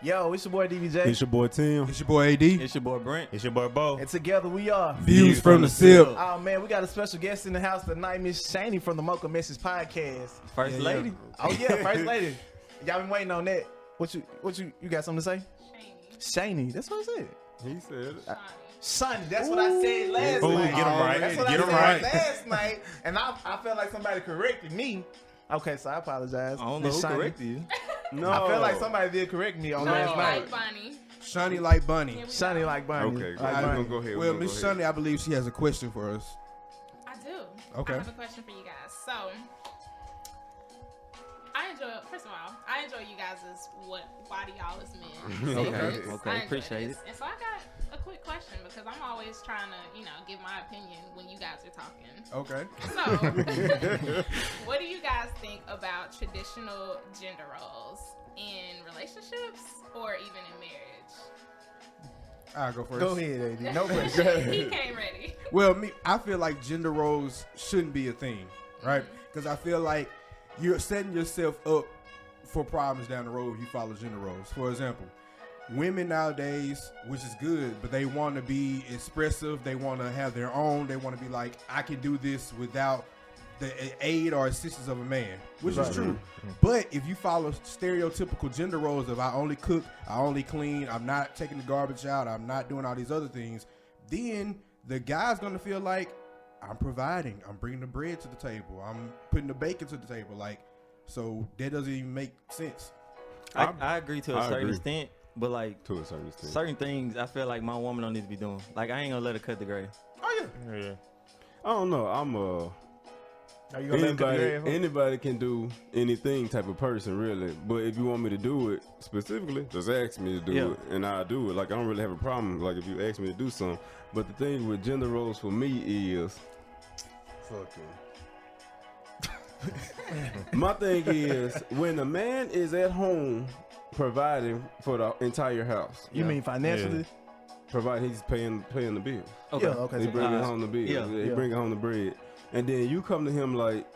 Yo, it's your boy DBJ. It's your boy Tim. It's your boy AD. It's your boy Brent. It's your boy Bo. And together we are Views from the Sip. Oh man, we got a special guest in the house tonight, Miss Shani from the Mocha Message Podcast. First lady. Oh yeah, first lady. Y'all been waiting on that. What you got something to say? Shani. That's what I said. He said it. Shani, that's what I said last Ooh, night. get him right. That's what Get I him said right. last night. And I felt like somebody corrected me. Okay, so I apologize. I don't know Miss who Shani. corrected you. No. I feel like somebody did correct me on last Shani night. like Bunny. Shani like Bunny. Shani like Bunny. Okay, Like we're Bunny. gonna go ahead. Well, Miss Shani, I believe she has a question for us. I do. Okay. I have a question for you guys. So, first of all, I enjoy you guys' why do y'all as men? Okay, appreciate it. And so I got a quick question because I'm always trying to, give my opinion when you guys are talking. Okay. So, what do you guys think about traditional gender roles in relationships or even in marriage? I'll go first. Go ahead, AD. No question. He came ready. Well, I feel like gender roles shouldn't be a thing, right? Because I feel like you're setting yourself up for problems down the road if you follow gender roles. For example, women nowadays, which is good, but they want to be expressive. They want to have their own. They want to be like, I can do this without the aid or assistance of a man, which is true. But if you follow stereotypical gender roles of I only cook, I only clean, I'm not taking the garbage out, I'm not doing all these other things, then the guy's going to feel like I'm providing, I'm bringing the bread to the table, I'm putting the bacon to the table. Like, so that doesn't even make sense. I agree to a certain extent, but like To a certain extent. certain things, I feel like my woman don't need to be doing. Like I ain't gonna let her cut the grass. Oh yeah. Yeah. I don't know. Are you gonna let him cut the grass? Anybody can do anything type of person, really. But if you want me to do it specifically, just ask me to do it, and I'll do it. Like, I don't really have a problem, like, if you ask me to do something. But the thing with gender roles for me is, my thing is, when a man is at home providing for the entire house, You mean financially? providing, he's paying the bills. Okay. Yeah, okay. He So bringing home the bills. yeah. He bringing home the bread. And then you come to him like,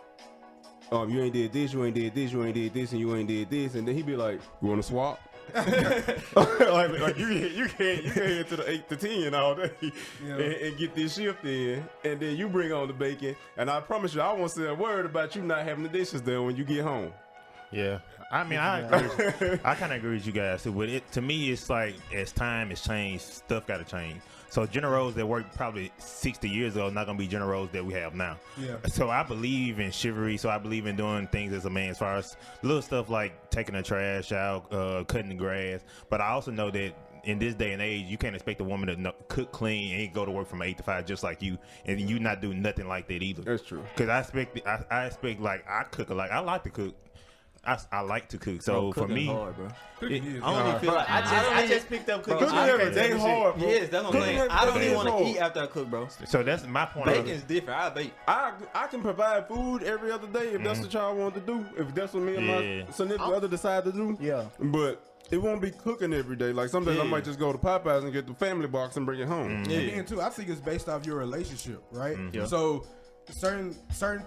you ain't did this, you ain't did this, you ain't did this, and you ain't did this. And then he be like, you want to swap? like you can't head to the 8 to 10 all day and get this shift in. And then you bring on the bacon. And I promise you, I won't say a word about you not having the dishes done when you get home. Yeah. I mean, I agree. I kind of agree with you guys too. But to me, it's like as time has changed, stuff got to change. So gender roles that worked probably 60 years ago are not going to be gender roles that we have now. Yeah. So I believe in chivalry. So I believe in doing things as a man as far as little stuff like taking the trash out, cutting the grass. But I also know that in this day and age, you can't expect a woman to cook clean and go to work from 8 to 5 just like you, and you not do nothing like that either. That's true. Because I expect like I cook like I like to cook. I like to cook. So for me, hard, bro. it- I don't even feel like I just picked up cooking. Bro, I every can't day tell you hard, shit. bro. Yes, that's what I'm saying. I don't even want to hard. eat after I cook, bro. so that's my point. of it. Bacon's different. I bake. I can provide food every other day if that's what y'all want to do. If that's what me and my significant other decide to do. Yeah. But it won't be cooking every day. Like some days I might just go to Popeyes and get the family box and bring it home. And then too, I think it's based off your relationship, right? Yeah. So certain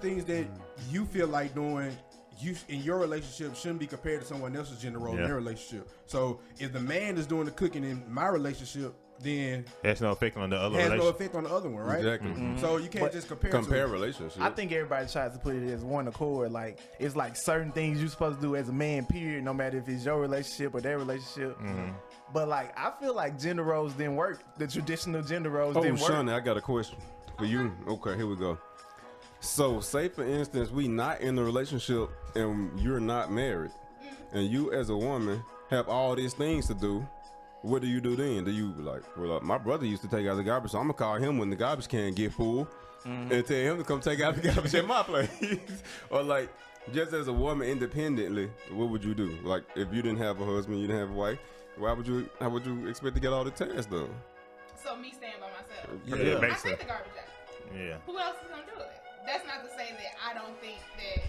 things that you feel like doing, you in your relationship shouldn't be compared to someone else's gender role in their relationship. So if the man is doing the cooking in my relationship, then That's no effect on the other it has no relationship. effect on the other one, right? Exactly. So you can't just compare relationships. I think everybody tries to put it as one accord. Like, it's like certain things you're supposed to do as a man, period, no matter if it's your relationship or their relationship. But, like, I feel like gender roles didn't work. The traditional gender roles didn't work. Shani, I got a question for you. Okay, here we go. So, say for instance, we not in a relationship and you're not married, and you as a woman have all these things to do. What do you do then? Do you be like, well, my brother used to take out the garbage, so I'm gonna call him when the garbage can get full, and tell him to come take out the garbage at my place? Or like, just as a woman independently, what would you do? Like, if you didn't have a husband, you didn't have a wife, how would you expect to get all the tasks done? So me staying by myself. Yeah, I basically. take the garbage out. Yeah. Who else is gonna do it? That's not to say that I don't think that.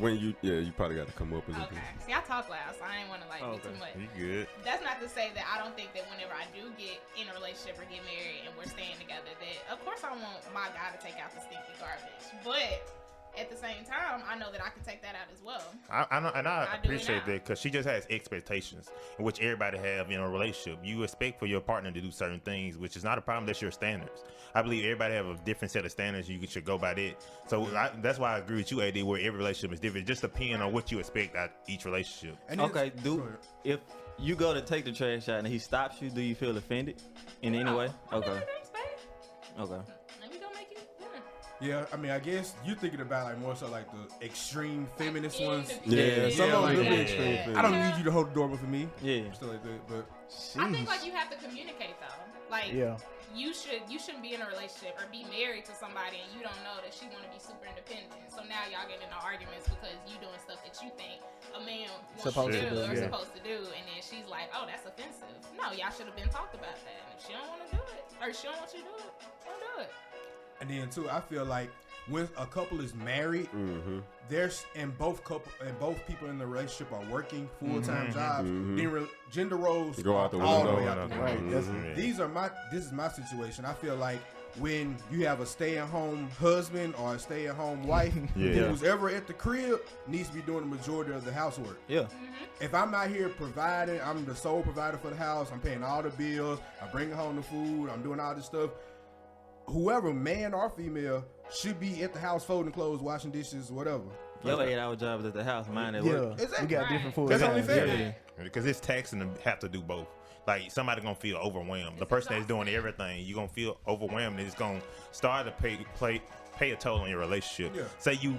When you probably got to come up with it. Okay. See, I talk loud, so I ain't want to be too much. You good? That's not to say that I don't think that whenever I do get in a relationship or get married and we're staying together, that of course I want my guy to take out the stinky garbage. But at the same time, I know that I can take that out as well. I know, and I I do it appreciate now. that because she just has expectations, which everybody have in a relationship. You expect for your partner to do certain things, which is not a problem. That's your standards. I believe everybody have a different set of standards. You should go by that. So that's why I agree with you, AD, where every relationship is different. Just depending on what you expect out each relationship. And Okay, go ahead. if you go to take the trash out and he stops you, do you feel offended in any way? Okay. Thanks, babe. Okay. Let me go make you dinner. Yeah, I mean, I guess you're thinking about like more so like the extreme feminist Like, ones. Yeah, some Yeah, of like- them do be Yeah. extreme. Yeah. I don't need you to hold the door for me. Yeah. Stuff like that, but I think like you have to communicate though. Like Yeah. you shouldn't be in a relationship or be married to somebody and you don't know that she want to be super independent. So now y'all get into arguments because you doing stuff that you think a man wants Supposed to to do do, or yeah. supposed to do, and then she's like, "Oh, that's offensive." No, y'all should have been talked about that. And if she don't want to do it or she don't want you to do it, don't do it. and then too, I feel like when a couple is married, there's and both people in the relationship are working full-time jobs. Then gender roles Go out the all window. the way out the Right. window. That's- This is my situation. I feel like when you have a stay-at-home husband or a stay-at-home wife, Yeah. who's ever at the crib needs to be doing the majority of the housework. Yeah. If I'm out here providing, I'm the sole provider for the house. I'm paying all the bills. I'm bringing home the food. I'm doing all this stuff. Whoever, man or female, should be at the house folding clothes, washing dishes, whatever. Your 8-hour job is at the house, mine at Yeah, work. Exactly. we got different full That's only times. fair. Yeah. Because it's taxing to have to do both. Like somebody gonna feel overwhelmed. The person that's doing everything, you gonna feel overwhelmed, and it's gonna start to pay a toll on your relationship. Yeah. Say you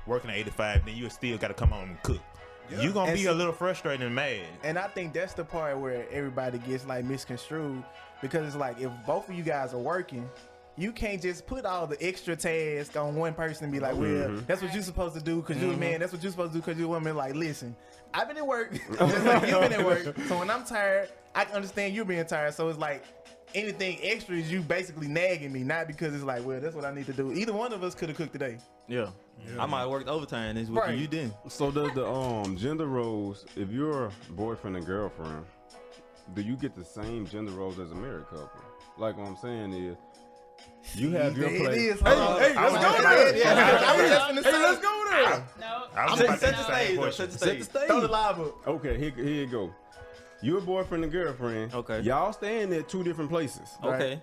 working at 85, then you still got to come home and cook. Yeah. You gonna And be see- a little frustrated and mad. And I think that's the part where everybody gets like misconstrued, because it's like if both of you guys are working, you can't just put all the extra tasks on one person and be like, well, that's what you're supposed to do because you're a man. That's what you're supposed to do because you're a woman. Like, listen, I've been at work. Just like you've been at work. So when I'm tired, I can understand you being tired. So it's like anything extra is you basically nagging me, not because it's like, well, that's what I need to do. Either one of us could have cooked today. Yeah. I might have worked overtime this week Right. and you didn't. So does the gender roles, if you're a boyfriend and girlfriend, do you get the same gender roles as a married couple? Like what I'm saying is, you have your It place. is. Hey, I let's was go just there. like, yeah, I was just finna say, Let's go there. No. I was Set about to the say stage, same though, question. set the stage. throw the live up. Okay, here you go. You're a boyfriend and girlfriend. Okay. Y'all staying at two different places. Okay.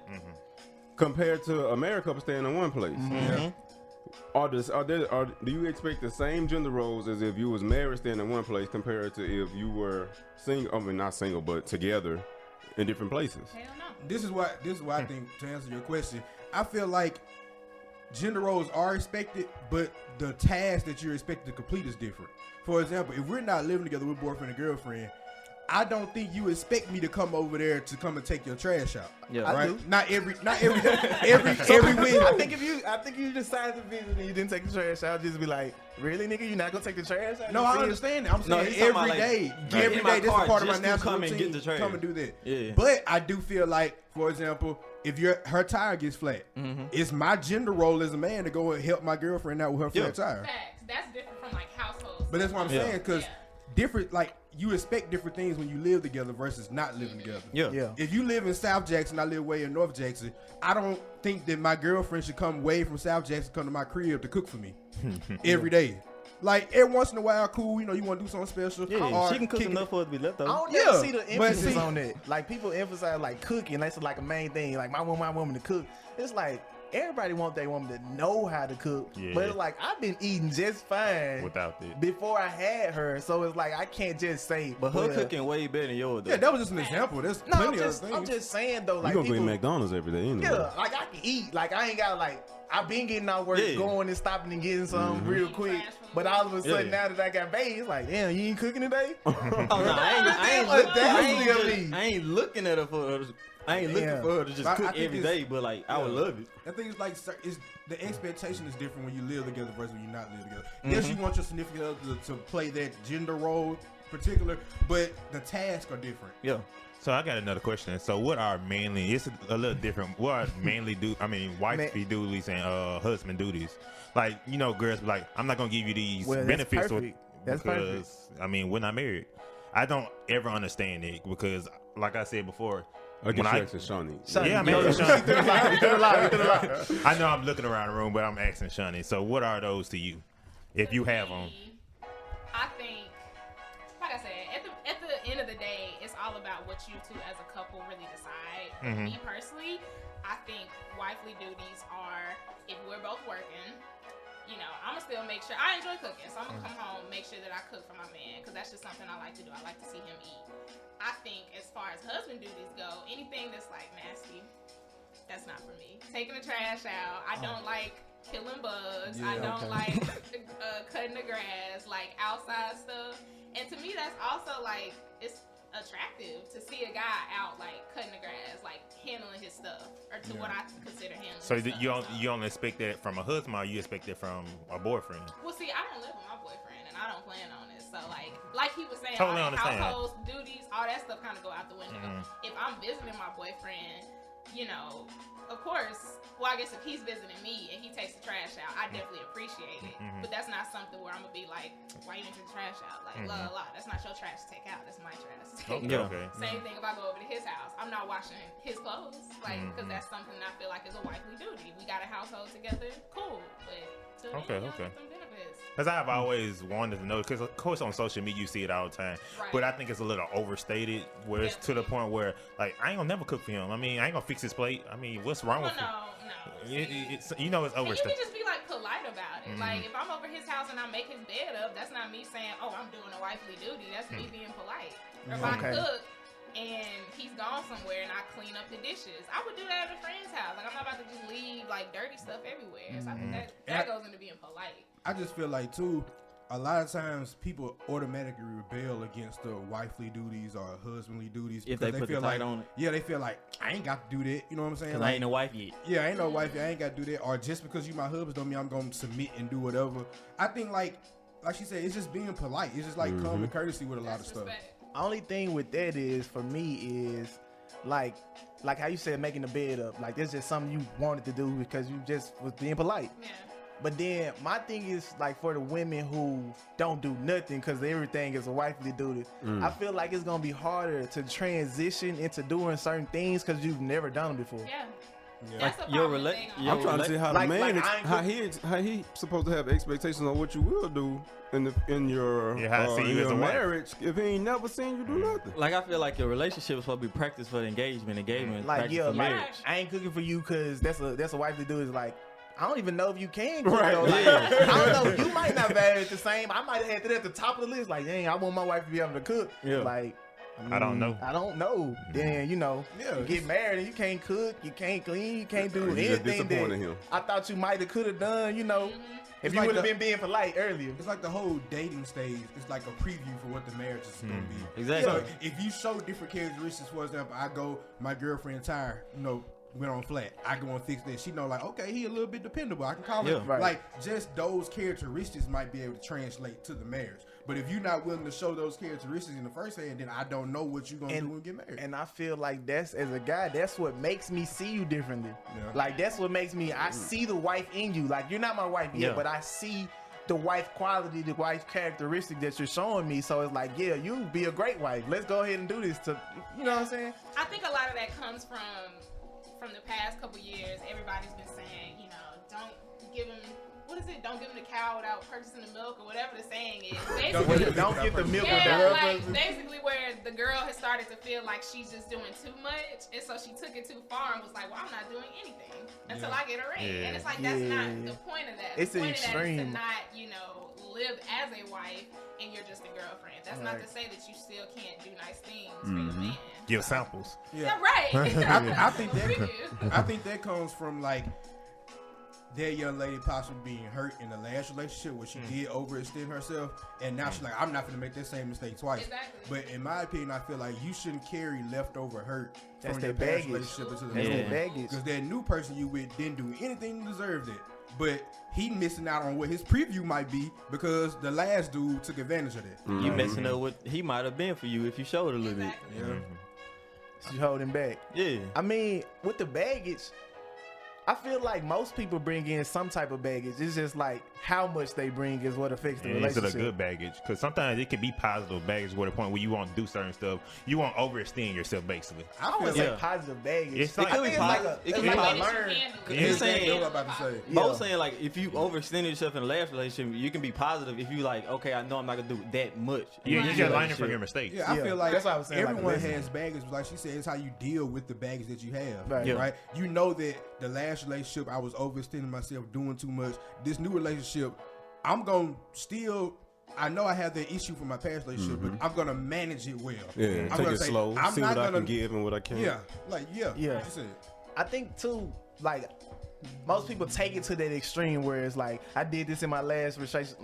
Compared to a married couple staying in one place. Mm-hmm. Do you expect the same gender roles as if you was married staying in one place compared to if you were single? I mean, not single, but together in different places. Hell no. This is why I think, to answer your question, I feel like gender roles are expected, but the task that you're expected to complete is different. For example, if we're not living together with boyfriend and girlfriend, I don't think you expect me to come over there to come and take your trash out. Yeah. I Right? do. Not every week. I think if you decided to visit and you didn't take the trash out, just be like, really, nigga, you not gonna take the trash out? No, You I serious? understand that. I'm No, saying he's talking every about, day. like, Every in my day, this is car part of my just to natural come and routine. get the trash. Come and do that. Yeah. But I do feel like, for example, if her tire gets flat, it's my gender role as a man to go and help my girlfriend out with her flat tire. Facts. That's different from like households. But that's what I'm Yeah. saying, because Yeah. different, like, you expect different things when you live together versus not living together. Yeah. Yeah. If you live in South Jackson, I live way in North Jackson, I don't think that my girlfriend should come way from South Jackson, come to my crib to cook for me every day. Like, every once in a while, cool, you want to do something special. Yeah, or she can cook kick it. enough for it to be left I over. don't Yeah, never see the but emphasis see- on that. Like people emphasize like cooking. That's like a main thing. Like my woman to cook. It's like everybody want their woman to know how to cook. Yeah. But it's like I've been eating just fine Without it. before I had her. So it's like I can't just say. But her well, cooking way better than yours, though. Yeah, that was just an example. There's No, plenty of I'm things. just saying though. You Like gonna go eat people, McDonald's every day anyway. yeah, like I can eat. Like I ain't gotta like. I've been getting out work, Yeah. going and stopping and getting some real quick. Fast food. But all of a sudden, Yeah. now that I got babies, it's like, damn, you ain't cooking today? Oh, no, I ain't What looking. the hell I ain't looking at her for her. I ain't looking Damn. for her to just I cook think every it's- day, but like I would love it. I think it's like the expectation is different when you live together versus when you not live together. Yes, you want your significant other to play that gender role particular, but the tasks are different. Yeah. So I got another question. So what are manly? It's a little different. What are manly wifey duties and husband duties? Like girls be like, I'm not gonna give you these Well, that's benefits perfect. That's because we're not married. I don't ever understand it because, like I said before, I guess When you I- asking Shani. Yeah, I'm asking Shani. I know I'm looking around the room, but I'm asking Shani. So what are those to you, if you have them? I think, like I said, at the end of the day, it's all about what you two as a couple really decide. Mhm. Me personally, I think wifely duties are, if we're both working, you know, I'm gonna still make sure I enjoy cooking, so I'm gonna come home, make sure that I cook for my man, because that's just something I like to do. I like to see him eat. I think as far as husband duties go, anything that's like nasty, that's not for me. Taking the trash out, I don't like killing bugs. I don't like cutting the grass, like outside stuff. And to me, that's also like, it's attractive to see a guy out like cutting the grass, like handling his stuff, or to what I consider handling. So his stuff. you don't expect that from a husband, or you expect that from a boyfriend? Well, see, I don't live with my boyfriend, and I don't plan on it. So, like he was saying, Totally all that understand. household duties, all that stuff kind of go out the window. Mhm. If I'm visiting my boyfriend, you know, of course, well, I guess if he's visiting me and he takes the trash out, I definitely appreciate it. Mhm. But that's not something where I'm going to be like, why you didn't take the trash out? Like, la, la, la. That's not your trash to take out. That's my trash to take Okay, out. okay. Same thing if I go over to his house. I'm not washing his clothes, like, because that's something I feel like is a wifely duty. We got a household together, cool. But till Okay, then, you don't okay. get them benefits. Because I've always wanted to know, because of course on social media you see it all the time, Right. but I think it's a little overstated, where it's to the point where, like, I ain't gonna never cook for him. I mean, I ain't gonna fix his plate. I mean, what's wrong Well, with him? no. It's, you know, it's And you can overstated. just be like polite about it. Like if I'm over his house and I make his bed up, that's not me saying, "Oh, I'm doing a wifely duty." That's me being polite. Or if I Okay. cook and he's gone somewhere and I clean up the dishes, I would do that at a friend's house. Like I'm not about to just leave like dirty stuff everywhere. So I think that goes into being polite. I just feel like too, a lot of times people automatically rebel against the wifely duties or husbandly duties If because they put the feel like, title on it. yeah, they feel like I ain't got to do that. You know what I'm saying? Cause Like, I ain't no wife yet. yeah, I ain't no wife. I ain't got to do that. Or just because you my husband don't mean I'm gonna submit and do whatever. I think like she said, it's just being polite. It's just like common courtesy with a lot of That's stuff. respect. Only thing with that is for me is like how you said making the bed up. Like that's just something you wanted to do because you just was being polite. Yeah. But then my thing is like for the women who don't do nothing because everything is a wifely duty. I feel like it's gonna be harder to transition into doing certain things because you've never done them before. Yeah. Yeah. That's a your prominent rela- thing on your I'm trying to see how Like- the man, like I ain't how he supposed to have expectations on what you will do in your Yeah, how I see you in as your a wife. marriage if he ain't never seen you do nothing. Like I feel like your relationship is supposed to be practice for the engagement is Like practice yeah, for like marriage. I ain't cooking for you because that's a wifely duty. Is like I don't even know if you can cook Right, though. Like, yeah. I don't know. You might not value it the same. I might have had that at the top of the list. Like, dang, I want my wife to be able to cook. Yeah. Like, I don't know. I don't know. Then you Yeah, you get married and you can't cook, you can't clean, you can't do You just anything disappointed that him. I thought you might have could have done. If It's you like would have the- been being polite earlier. It's like the whole dating stage. It's like a preview for what the marriage is going to be. Exactly. So if you show different characteristics, for example, I go, my girlfriend tire, went on flat. I go and fix that. She know like, okay, he a little bit dependable. I can call Yeah. it. Right. Like just those characteristics might be able to translate to the marriage. But if you're not willing to show those characteristics in the first hand, then I don't know what you're gonna do when you get married. And I feel like that's as a guy, that's what makes me see you differently. Yeah. Like that's what makes me. I see the wife in you. Like you're not my wife yet, Yeah. but I see the wife quality, the wife characteristic that you're showing me. So it's like, yeah, you be a great wife. Let's go ahead and do this. You know what I'm saying? I think a lot of that comes from the past couple years. Everybody's been saying, don't give him, what is it? Don't give him the cow without purchasing the milk or whatever the saying is. Basically, Don't get the milk yeah, without like purchasing. basically where the girl has started to feel like she's just doing too much, and so she took it too far and was like, "Well, I'm not doing anything until I get a ring." Yeah. And it's like that's not Yeah. the point of that. It's the an point of that is to extreme. not, live as a wife and you're just a girlfriend. That's not Right. to say that you still can't do nice things for your man. Give samples. Yeah, right. I think that Preview. I think that comes from like that young lady possibly being hurt in the last relationship where she did overextend herself, and now she's like, I'm not gonna make that same mistake twice. Exactly. But in my opinion, I feel like you shouldn't carry leftover hurt That's from their your past baggage. relationship into the That's new their one. baggage. Because that new person you with didn't do anything to deserve it. But he missing out on what his preview might be because the last dude took advantage of that. You messing up what he might have been for you if you showed a little Exactly. Yeah. She holding back. bit. Yeah. I mean, with the baggage, I feel like most people bring in some type of baggage. It's just like how much they bring is what affects the And it's relationship. a good baggage, because sometimes it can be positive baggage to the point where you won't do certain stuff. You won't overextend yourself, basically. I don't want to say positive baggage. It's It like- could be I think it's like positive. a- It could it's be like a positive. learn. He's saying, That's what I'm about to say. Yeah. Bo's saying like if you overextend yourself in the last relationship, you can be positive if you like, okay, I know I'm not gonna do that much. Yeah, Right. you just learning from your mistakes. Yeah, I Yeah, feel like that's what I was saying, like a everyone lesson. has baggage. Like she said, it's how you deal with the baggage that you have. Right. Yeah. Right? You know that the last relationship I was overextending myself, doing too much. This new relationship, I'm gonna still. I know I have that issue from my past relationship, but I'm gonna manage it well. Yeah, I'm take gonna it say, slow. I'm See not what I gonna can give and what I can't. Yeah, like Yeah. like you said. I think too, like most people take it to that extreme where it's like, I did this in my last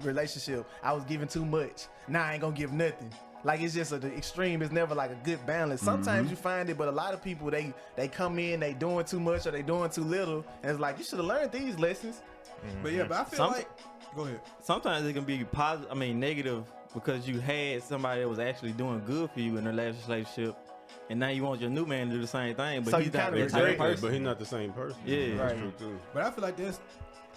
relationship. I was giving too much. Now I ain't gonna give nothing. Like it's just the extreme. It's never like a good balance. Sometimes you find it, but a lot of people they come in, they doing too much or they doing too little, and it's like you should have learned these lessons. But yeah, but I feel Some- like. Go ahead. Sometimes it can be positive. I mean, negative because you had somebody that was actually doing good for you in the last relationship, and now you want your new man to do the same thing, but So he's you not kinda that type of regret it, person. But he's not the same person. Yeah. That's Right. true too. But I feel like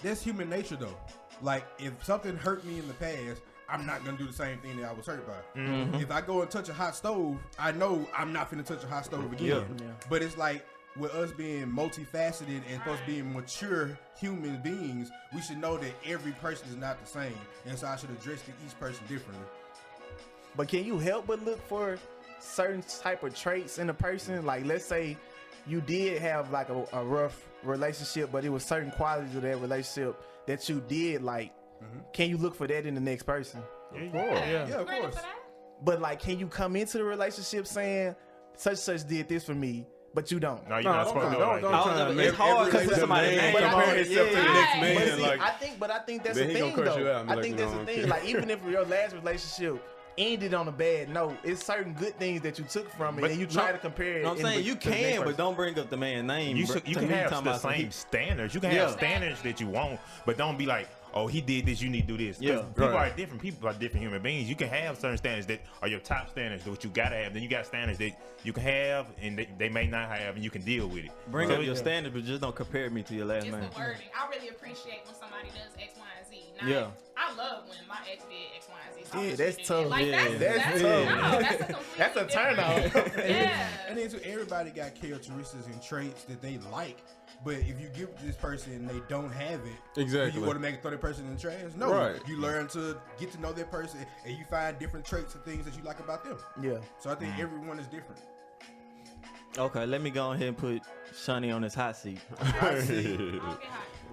that's human nature though. Like if something hurt me in the past, I'm not gonna do the same thing that I was hurt by. If I go and touch a hot stove, I know I'm not finna touch a hot stove again. Yeah. But it's like with us being multifaceted and us being mature human beings, we should know that every person is not the same, and so I should address each person differently. But can you help but look for certain type of traits in a person? Like let's say you did have like a rough relationship, but it was certain qualities of that relationship that you did like. Can you look for that in the next person? Yeah, of Ready course. for that? But like, can you come into the relationship saying such did this for me, but you don't? No, you're No, not don't supposed to come- do it don't- like don't that. Oh, try no, to but make it's hard every 'cause it's somebody man name. compare But himself to the yeah. next But man. see, Like, I think that's Then the he gonna thing curse though. you out and be I like, think no, that's the okay. thing. Like even if your last relationship ended on a bad note, it's certain good things that you took from it, But and you try to compare it. No, I'm in saying the- you to the next can, but person. don't bring up the man's name. You bro. should. You To can me, have talking the about some- same standards. You can Yeah. have standards that you want, but don't be like, oh, he did this. You need to do this. 'Cause Yeah. people Right. are different. People are different human beings. You can have certain standards that are your top standards, that what you gotta have. Then you got standards that you can have and they may not have, and you can deal with it. Bring So up your it- standards, but just don't compare me to your last It's name. the wording. I really appreciate when somebody does X, Y, and Z. Now, Yeah. I love when my ex did X, Y, and Z. So I Yeah, wish that's you did tough. that. Like, Yeah. that's That's no, tough. that's a completely That's a turn different- off. Yeah. And then too, everybody got characteristics and traits that they like. But if you give this person and they don't have it, Exactly. you automatically throw that person in the trash? No. Right. You learn to get to know that person and you find different traits and things that you like about them. Yeah. So I think everyone is different. Okay, let me go ahead and put Shani on this hot seat. I don't get hot.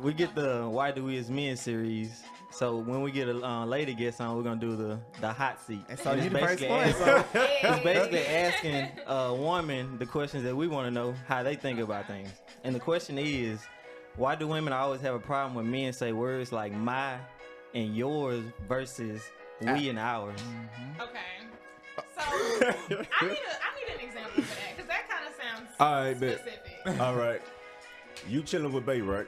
We get the Why Do We As Men series. So when we get a lady guest on, we're gonna do the hot seat. And so it's you the first basically one. asking- Hey. It's basically asking a woman the questions that we want to know how they think about things. And the question is, why do women always have a problem when men say words like my and yours versus we and ours? Okay. So I need an example for that because that kind of sounds All right, bet. specific. All right. You chilling with Bay, right?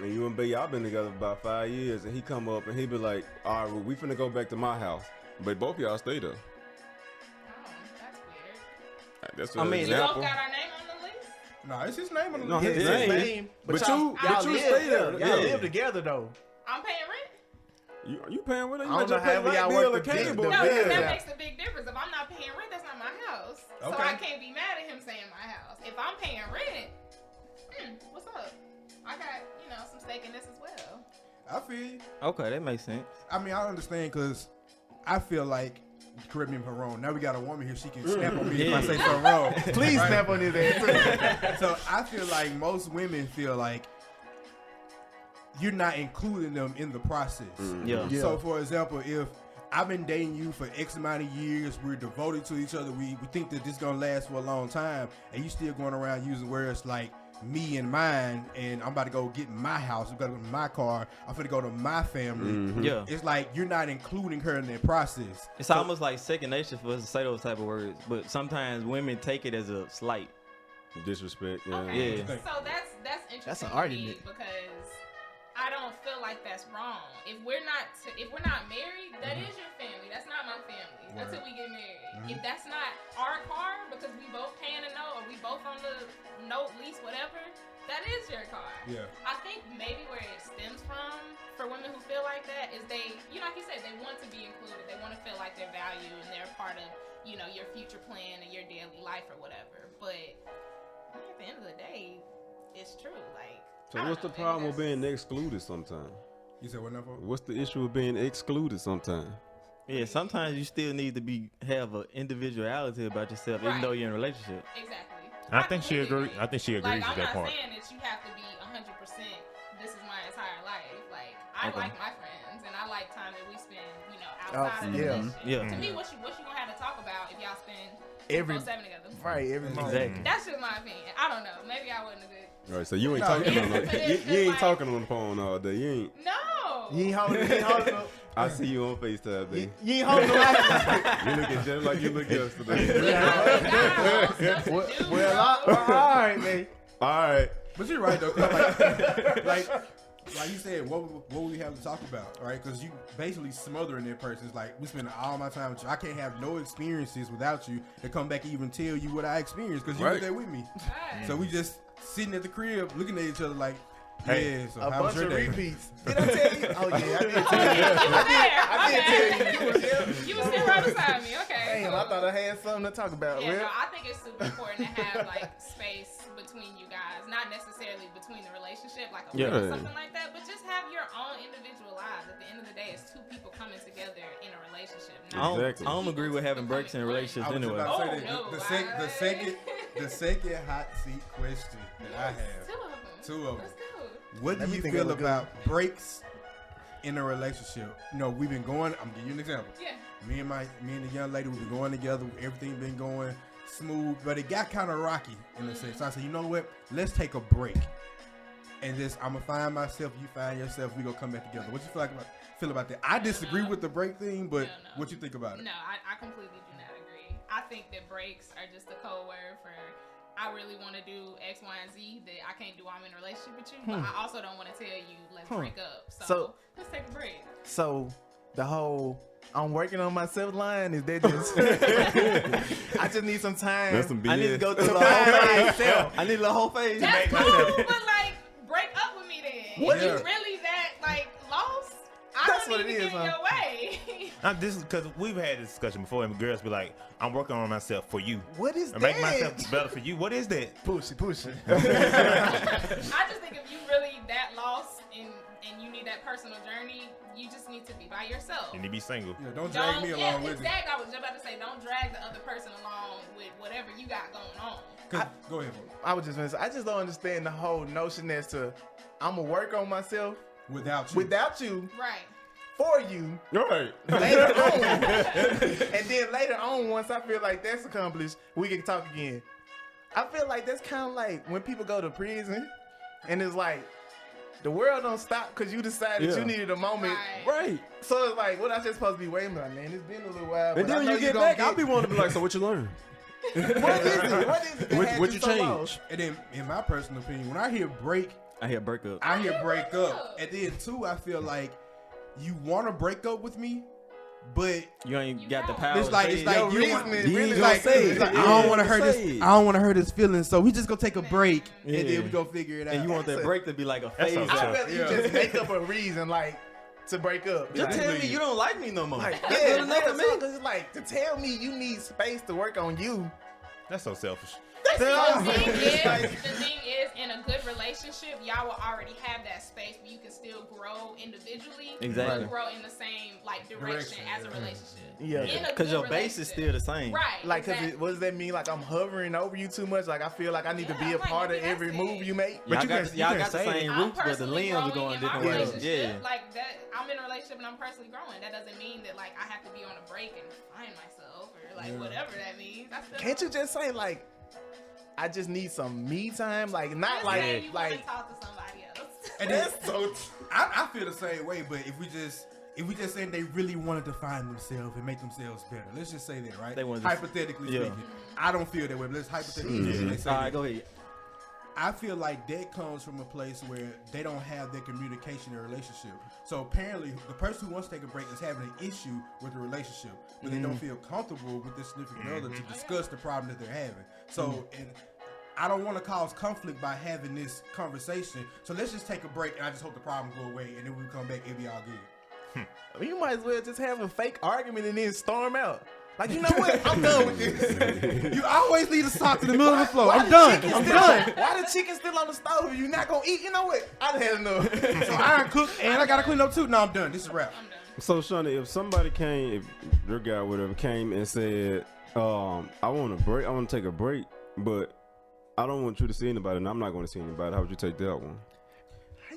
And you and Bay, y'all been together about 5 years, and he come up and he be like, all right, well, we finna go back to my house. But both of y'all stay there. Oh, that's weird. That's I an mean, You both example. got our name on the list? No, it's his name on the No, list. his It's his name. name. But y'all you live stay there. Y'all Yeah. live together though. I'm paying rent? You paying with it? You I don't might just know pay how light y'all bill work or the cable. bill. No, Yeah. because that Yeah. makes a big difference. If I'm not paying rent, that's not my house. So Okay. I can't be mad at him saying my house. If I'm paying rent, what's up? I got, some stake in this as well. I feel you. Okay, that makes sense. I mean, I understand because I feel like, correct me if I'm wrong, now we got a woman here, she can snap on me if I say something wrong. Please Right? snap on his ass. So I feel like most women feel like you're not including them in the process. Yeah. Yeah. So, for example, if I've been dating you for X amount of years, we're devoted to each other, we think that this is going to last for a long time, and you still going around using words like me and mine, and I'm about to go get my house, I'm going to go to my car, I'm going to go to my family. Yeah. It's like you're not including her in that process. It's almost like second nature for us to say those type of words, but sometimes women take it as a slight. Disrespect, yeah. Okay. Yeah. So that's interesting. That's an to me argument. because I don't feel like that's wrong. If we're not married, that is your family. That's not my family until we get married. If that's not our car because we both paying a note or we both on the note lease, whatever, that is your car. Yeah. I think maybe where it stems from for women who feel like that is they, like you said, they want to be included. They want to feel like they're valued and they're part of, your future plan and your daily life or whatever. But at the end of the day, it's true. Like, So what's the problem with being excluded sometimes? You said what now? What's the issue with being excluded sometimes? Yeah, sometimes you still need to have an individuality about yourself, even Right. though you're in a relationship. Exactly. I think she completely agree. I think she agrees Like, with that I'm part. not saying that you have to be 100%. This is my entire life. Like, I Okay. like my friends, and I like time that we spend, outside of the yeah. relationship. Yeah. To me, what you gonna have to talk about if y'all spend Every 7 together? right, every moment. Exactly. That's just my opinion. I don't know. Maybe I wasn't a good. All right, so you ain't No, talking yeah, on but the, it's you ain't like- talking on the phone all day. You ain't. No. You ain't holding up. I see you on FaceTime, baby. You ain't holding up. You looking just like you looked yesterday. Well, all right, man. All right. But you're right though, 'cause like you said, what we have to talk about, right? Because you basically smothering that person. It's like we spend all my time with you. I can't have no experiences without you to come back and even tell you what I experienced because you were Right. there with me. Right. So we just sitting at the crib looking at each other like, Hey, yeah. So A how was bunch your of day? repeats. Did I tell you? Oh yeah, I did tell you. You were there. I did Okay. tell you. You was there. You were sitting right beside me. Okay. Damn, cool. I thought I had something to talk about. Yeah, Well, no, I think it's super important to have like space between you guys, not necessarily between the relationship, like a Yeah. friend or something like that, but just have your own individual lives. At the end of the day, it's two people coming together in a relationship. Exactly. I don't agree with having breaks in relationships I was anyway. about to say Oh, that. no, The second hot seat question that I have. Two of them. Two of them. Let's go. What do Let me you think feel of a good about breaks in a relationship? We've been going. I'm giving you an example. Yeah. Me and the young lady, we've been going together. Everything been going smooth, but it got kind of rocky in a sense. So I said, you know what? Let's take a break. And just, I'm gonna find myself. You find yourself. We gonna come back together. What you feel about that? I disagree with the break thing, but No. what you think about it? No, I completely do not agree. I think that breaks are just a code word for I really want to do X, Y, and Z that I can't do while I'm in a relationship with you, but I also don't want to tell you let's break up. So let's take a break. so the whole I'm working on myself line is that just I just need some time. That's some BS. I need to go through the Find whole phase. myself. I need the whole phase. That's make cool, myself- but like break up with me then. What If you is- really that like lost, I That's don't what need it to is, get in huh? your way. This is because we've had this discussion before, and girls be like, "I'm working on myself for you. What is I that? make myself better for you." What is that? Push it. I just think if you really that lost and you need that personal journey, you just need to be by yourself. You need to be single. Yeah, don't drag me along with exactly. I was just about to say, don't drag the other person along with whatever you got going on. you. Go ahead, bro. I was just gonna say, I just don't understand the whole notion as to I'm gonna work on myself Without you. without you Right. for you All right. later on, and then later on, once I feel like that's accomplished, we can talk again. I feel like that's kind of like when people go to prison, and it's like the world don't stop because you decided Yeah. you needed a moment. Right. Right. So it's like, what I just supposed to be waiting on, man? It's been a little while. And but I then know when you get gonna back, I'll be wanting to be like, so what you learn? What is it? What is it? that What had you so change? lost? And then, in my personal opinion, when I hear break, I hear breakup. I hear break up. And then, too, I feel like you want to break up with me, but You ain't You got the got power. it's to like say it's it. like Your you want, reasoning You really ain't like, gonna say it's like, it. I don't want to Yeah, hurt say his. it. I don't want to hurt his feelings, so we just gonna take a break and Yeah. then we go figure it out. and you want that break to be like a phase. so I'd tough. rather you Yeah. just make up a reason like to break up. Just Like, tell me you don't like me no more. Like, That's yeah, good enough for me. Cause it's like to tell me you need space to work on you. That's so selfish. The Yeah. thing is, in a good relationship, y'all will already have that space where you can still grow individually, Exactly. but grow in the same like direction as a relationship. Yeah. In a Because good your base is still relationship. the same. Right. Like, cause exactly. what does that mean? Like I'm hovering over you too much. Like I feel like I need to be Yeah, a like, part of maybe every that's move it. you make. Y'all you got, can- y'all you can got the say it. same I'm roots, but the personally limbs are growing going in my different ways. relationship. Yeah. Like that, I'm in a relationship and I'm personally growing. That doesn't mean that like I have to be on a break and find myself or like whatever that means. I still Can't you just say like I just need some me time? Like not just like say you want like to talk to somebody else. And then, I feel the same way, but if we just saying they really wanted to find themselves and make themselves better, let's just say that, right? They wanted to- hypothetically Yeah. speaking, I don't feel that way. But let's hypothetically they say All that. right, go ahead. I feel like that comes from a place where they don't have that communication in a relationship. So apparently, the person who wants to take a break is having an issue with the relationship, but they don't feel comfortable with their significant other to discuss the problem that they're having. So, and I don't want to cause conflict by having this conversation. So let's just take a break, and I just hope the problem go away, and then when we come back, it'll be all good. You might as well just have a fake argument and then storm out. Like, you know what? I'm done with this. You always leave the sock in the middle of the floor. Why I'm the done. chicken I'm still- done. Why the chicken still on the stove? You not gonna eat? You know what? I done had enough. So I done cooked and I gotta clean up too. No, I'm done. This is a wrap. I'm done. So Shani, if somebody came, if your guy or whatever came and said, I want to break, I want to take a break, but I don't want you to see anybody, and I'm not going to see anybody. How would you take that one?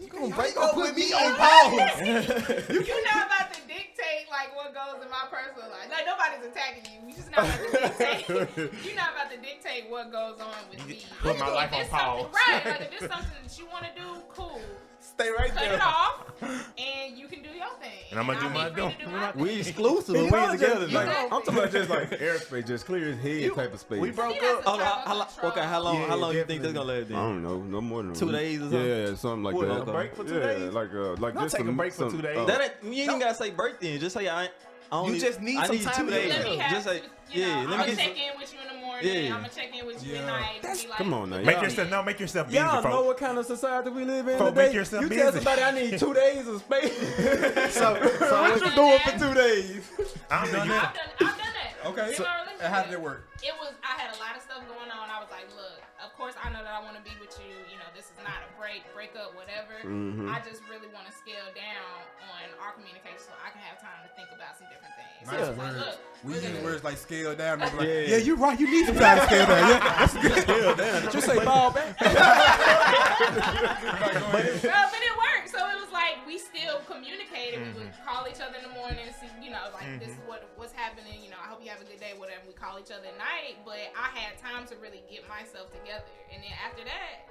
You gonna break up with me on pause. You're not about to dictate like what goes in my personal life. Like nobody's attacking you. You just not about to dictate. You're not about to dictate what goes on with me. Put my life If on it's something- pause. Right. Like if it's something that you want to do, cool. Stay right Cut there. it off, and you can do your thing. And I'ma do my free to thing. do my We thing. exclusive. You We know, together. just, like, Exactly. I'm talking about just like airspace, just clear his head type of space. We broke See, that's up. the Hold type on, of how long? control. Okay, how long? Yeah, how long you think definitely. that's gonna last? I Then? don't know, no more than 2 days or something? Yeah, something like What, that. a break for 2 yeah, days? like Don't just take a break for 2 days. That ain't, you ain't even gotta say break then. Just say I only. just need I some need time 2 to days. Let me have Just say you know, yeah. I'm Let gonna me check get. in with you in the morning. Yeah. I'm gonna check in with you Yeah. at night. and be like, Come on now, Make y'all- yourself make yourself busy, Y'all know folks. what kind of society we live in Folk, today. make yourself You tell busy. somebody I need 2 days of space. So what you done doing that. for 2 days? I'm done that. I've done that. Okay. In So, my and relationship. how did it work? It was, I had a lot of stuff going on. I was like, look, of course I know that I want to be with you. You know, this is not a break up, whatever. I just really want to scale down on our communication so I can have time to think about some different things. So Nice I was like, words. look, We we're use gonna- words like scale down. And be like, Yeah. yeah, you're right. You need some time to scale down. Yeah, that's good. Scale down. Did you say ball back? but it worked. So it was like we still communicated. We would call each other in the morning and see, you know, like this is what's happening. You know, I hope you have a good day, whatever. We call each other at night, but I had time to really get myself together. And then after that,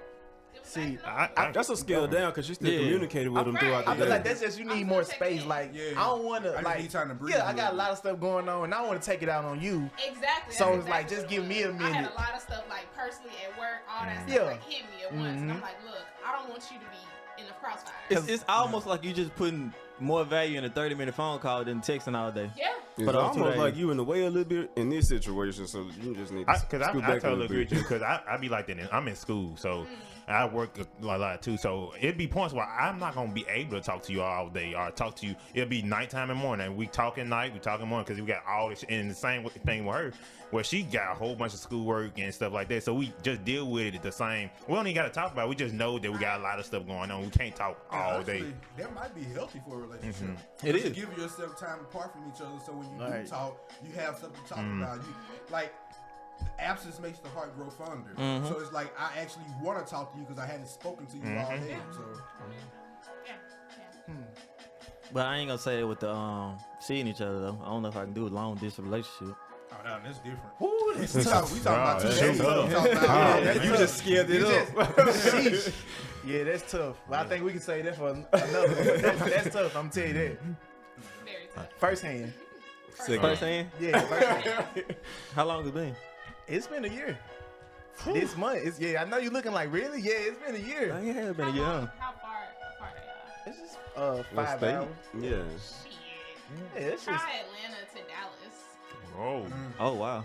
it was See, back to normal. That's a scale down because you still Yeah. communicated with them throughout the I feel day. like that's just you need I'm more still checking space. in. Like Yeah. I don't want I to just like. need time to breathe Yeah, a I got a little lot of stuff going on, and I want to take it out on you. Exactly. So that's it's like, exactly just what give it me a was. I had minute. a lot of stuff like personally at work, all that Yeah. stuff like hit me at once. And I'm like, look, I don't want you to be in the crossfire. It's almost like you just putting more value in a 30-minute phone call than texting all day. Yeah. It's But on 2 almost days. like you in the way a little bit in this situation, so you just need to Because scoot I back a totally little agree with bit. you. Because I be like that. I'm in school, so I work a lot too. So it'd be points where I'm not gonna be able to talk to you all day or talk to you. It'll be nighttime and morning. We talk at night, we talk in morning because we got all this. And the same thing with her, where she got a whole bunch of schoolwork and stuff like that. So we just deal with it the same. We don't even got to talk about it. We just know that we got a lot of stuff going on. We can't talk all day. Honestly, that might be healthy for a relationship. It Just is. Give yourself time apart from each other, so when you Right. do talk, you have something to talk about. You like the absence makes the heart grow fonder. So it's like I actually want to talk to you because I hadn't spoken to you all day. So Yeah. Yeah. But I ain't gonna say it with the seeing each other though. I don't know if I can do a long distance relationship. oh, no, that's different. Ooh, this is We tough. talking about 2 that's days. tough. We talking about, that's You tough. just scared it You up. Sheesh. Yeah, that's tough. But I think we can say that for another. That's tough. I'm telling you that. Very tough. First hand. First hand, Yeah, first hand. how long has it been? It's been a year. This month. I know you're looking like, really? Yeah, it's been a year. I ain't had been a year. Huh? How far apart are It's just What 5 state? hours. Yeah. y'all? Shit. Yeah, it's Try just. Atlanta to Dallas. Oh, Oh wow.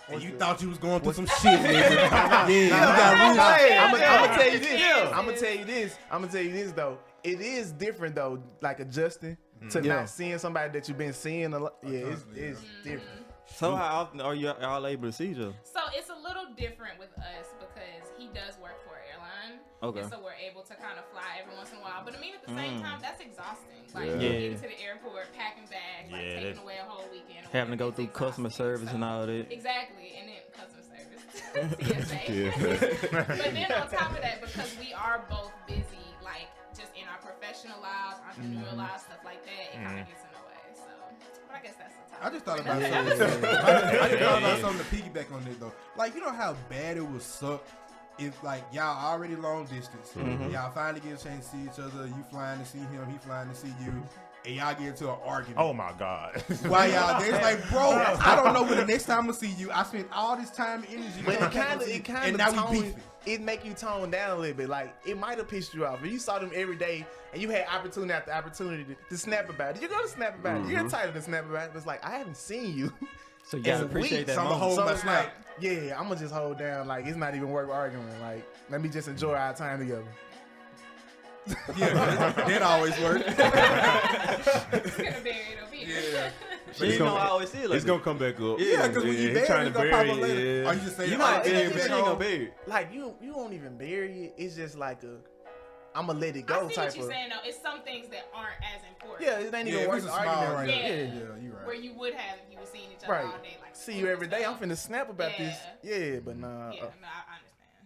And you thought you was going through some shit, nigga. Yeah, you got I'm real. gonna tell you this. Yeah. I'm gonna tell you this though. It is different though, like adjusting to not seeing somebody that you've been seeing a lot. Yeah, it's different. So how often are you all able to see each other? So it's a little different with us because he does work for an airline. Okay. And so we're able to kind of fly every once in a while. But I mean, at the same time, that's exhausting. Like, Yeah. getting to the airport, packing bags, like, Yeah, taking that's- away a whole weekend. or Having to go whatever, through it's customer exhausting. service and all that. Exactly. And then customer service. TSA. But then on top of that, because we are both busy, like, just in our professional lives, entrepreneurial lives, stuff like that, it kind of gets in the way. So, but I guess that's the topic. I just thought for about another something. episode. I just thought about something to piggyback on this though. Like, you know how bad it would suck if like y'all already long distance, y'all finally get a chance to see each other. You flying to see him, he flying to see you, and y'all get into an argument. oh my God. Why y'all there? It's like, bro, I don't know when the next time I'm gonna see you. I spent all this time and energy. But to come it see you, kind and of now we tone, beefing. it make you tone down a little bit. Like it might have pissed you off. If you saw them every day and you had opportunity after opportunity to snap about it, you're gonna snap about it. You're entitled to snap about it. But it's like I haven't seen you. So you gotta in appreciate weeks. that So I'ma moment. hold my it's snap. like, yeah, I'm gonna just hold down. Like it's not even worth arguing. Like let me just enjoy our time together. Yeah, that always works. It's gonna bury it over here. Yeah. She ain't gonna always see it like It's gonna come back up. Yeah, because when you he bury trying it, to it's gonna pop bury up later. it. Or you just say, You oh, might- it ain't she back she ain't gonna home. bury it. Like you won't even bury it. It's just like I'ma let it I go see type what you're of. saying though. It's some things that aren't as important. Yeah, it ain't Yeah, even if worth it's a the argument smile right right now. there. Yeah. Yeah, you're right. Where you would have if you were seeing each other Right. all day. Like See you every day. I'm finna snap about Yeah. this. Yeah, but nah. Yeah, no, I understand.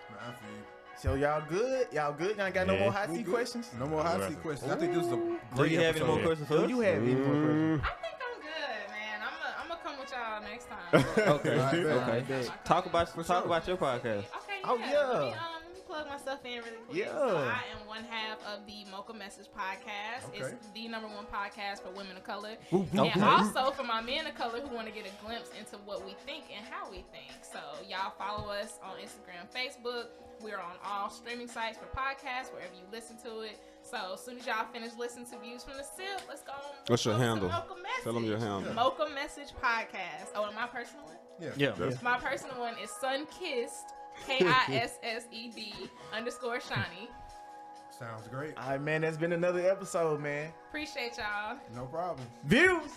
Man, I feel you. So y'all good? Y'all good? Y'all ain't got no Yeah. more hot We seat good. questions? No more hot seat questions. I think this is a Do great you have any more episode. questions for Do us? you have any more questions? I think I'm good, man. I'm gonna come with y'all next time. Okay. All right, Okay. bet. Talk about your podcast. Okay. Oh, Yeah. yeah. Let me plug myself in really quick. Yeah. So I am one half of the Mocha Message podcast. Okay. It's the #1 podcast for women of color, Okay. and also for my men of color who want to get a glimpse into what we think and how we think. So y'all follow us on Instagram, Facebook. We're on all streaming sites for podcasts, wherever you listen to it. So as soon as y'all finish listening to Views from the Sip, let's go. What's your go to handle? Mocha Message. Tell them your handle. Mocha Message Podcast. Oh, and my personal one? Yeah. My personal one is Sunkissed, KISSED_Shani. Sounds great. All right, man. That's been another episode, man. Appreciate y'all. No problem. Views.